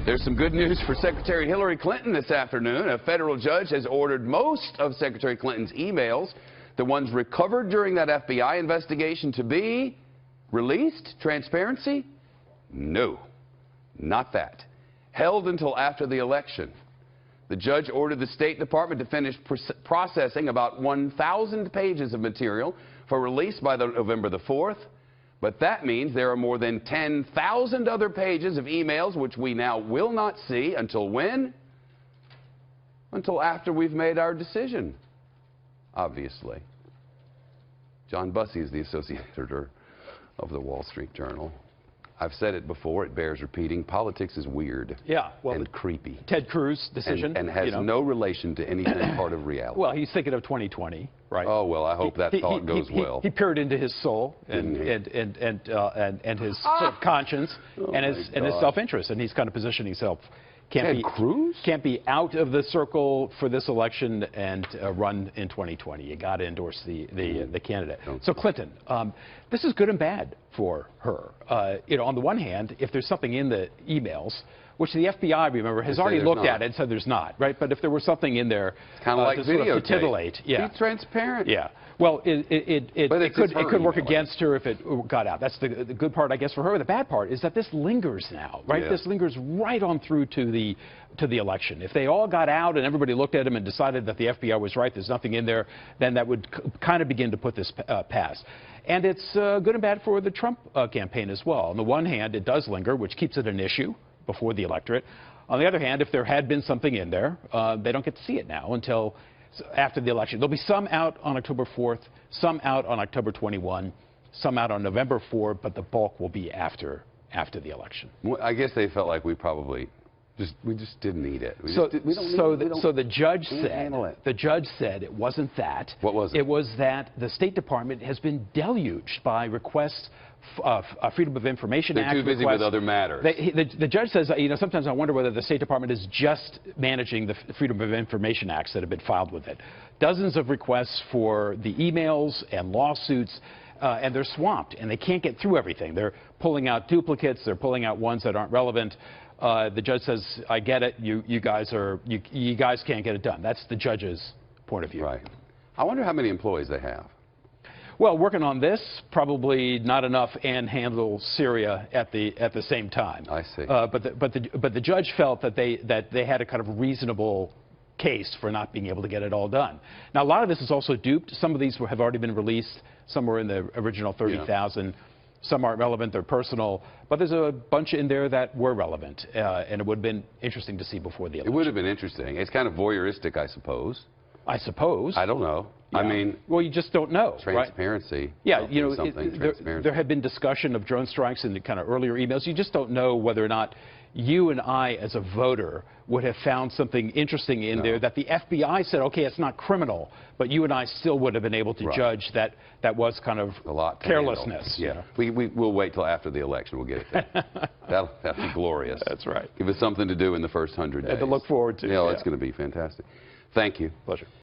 There's some good news for Secretary Hillary Clinton this afternoon. A federal judge has ordered most of Secretary Clinton's emails, the ones recovered during that FBI investigation, to be released. Transparency? No, not that. Held until after the election. The judge ordered the State Department to finish processing about 1,000 pages of material for release by November the 4th. But that means there are more than 10,000 other pages of emails which we now will not see until when? Until after we've made our decision, obviously. John Bussey is the associate editor of the Wall Street Journal. I've said it before, it bears repeating. Politics is weird and creepy. Ted Cruz decision. And has no relation to anything part of reality. Well, he's thinking of 2020, right? Oh, well, I hope that thought goes well. He peered into his soul and his sort of conscience and his self-interest, and he's kind of positioning himself. Ted Cruz? Can't be out of the circle for this election and run in 2020. You got to endorse the candidate. So Clinton, this is good and bad for her. On the one hand, if there's something in the emails, which the FBI, remember, has already looked at it and said there's not, right? But if there was something in there kind of like to titillate, be transparent. Yeah. Well, it could work against her if it got out. That's the good part, I guess, for her. The bad part is that this lingers now, right? Yeah. This lingers right on through to the election. If they all got out and everybody looked at them and decided that the FBI was right, there's nothing in there, then that would kind of begin to put this past. And it's good and bad for the Trump campaign as well. On the one hand, it does linger, which keeps it an issue before the electorate. On the other hand, if there had been something in there, they don't get to see it now until after the election. There'll be some out on October 4th, some out on October 21, some out on November 4, but the bulk will be after the election. Well, I guess they felt like we just didn't need it. So the judge said it wasn't that. What was it? It was that the State Department has been deluged by requests, Freedom of Information Act requests. They're too busy with other matters. The judge says, sometimes I wonder whether the State Department is just managing the Freedom of Information Acts that have been filed with it. Dozens of requests for the emails and lawsuits, and they're swamped, and they can't get through everything. They're pulling out duplicates. They're pulling out ones that aren't relevant. The judge says, I get it. You guys can't get it done. That's the judge's point of view. Right. I wonder how many employees they have. Well, working on this, probably not enough and handle Syria at the same time. I see. But the judge felt that they had a kind of reasonable case for not being able to get it all done. Now, a lot of this is also duped. Some of these have already been released. Some were in the original 30,000. Yeah. Some aren't relevant, they're personal, but there's a bunch in there that were relevant, and it would have been interesting to see before the election. It would have been interesting. It's kind of voyeuristic, I suppose. I suppose. I don't know. Yeah. I mean... Well, you just don't know, transparency. Right? Yeah, there had been discussion of drone strikes in the kind of earlier emails. You just don't know whether or not you and I, as a voter, would have found something interesting in there that the FBI said, okay, it's not criminal, but you and I still would have been able to judge that was kind of a lot carelessness. Yeah, we'll wait till after the election. We'll get it there. That'll be glorious. That's right. Give us something to do in the first 100 days. And to look forward to. It's going to be fantastic. Thank you. Pleasure.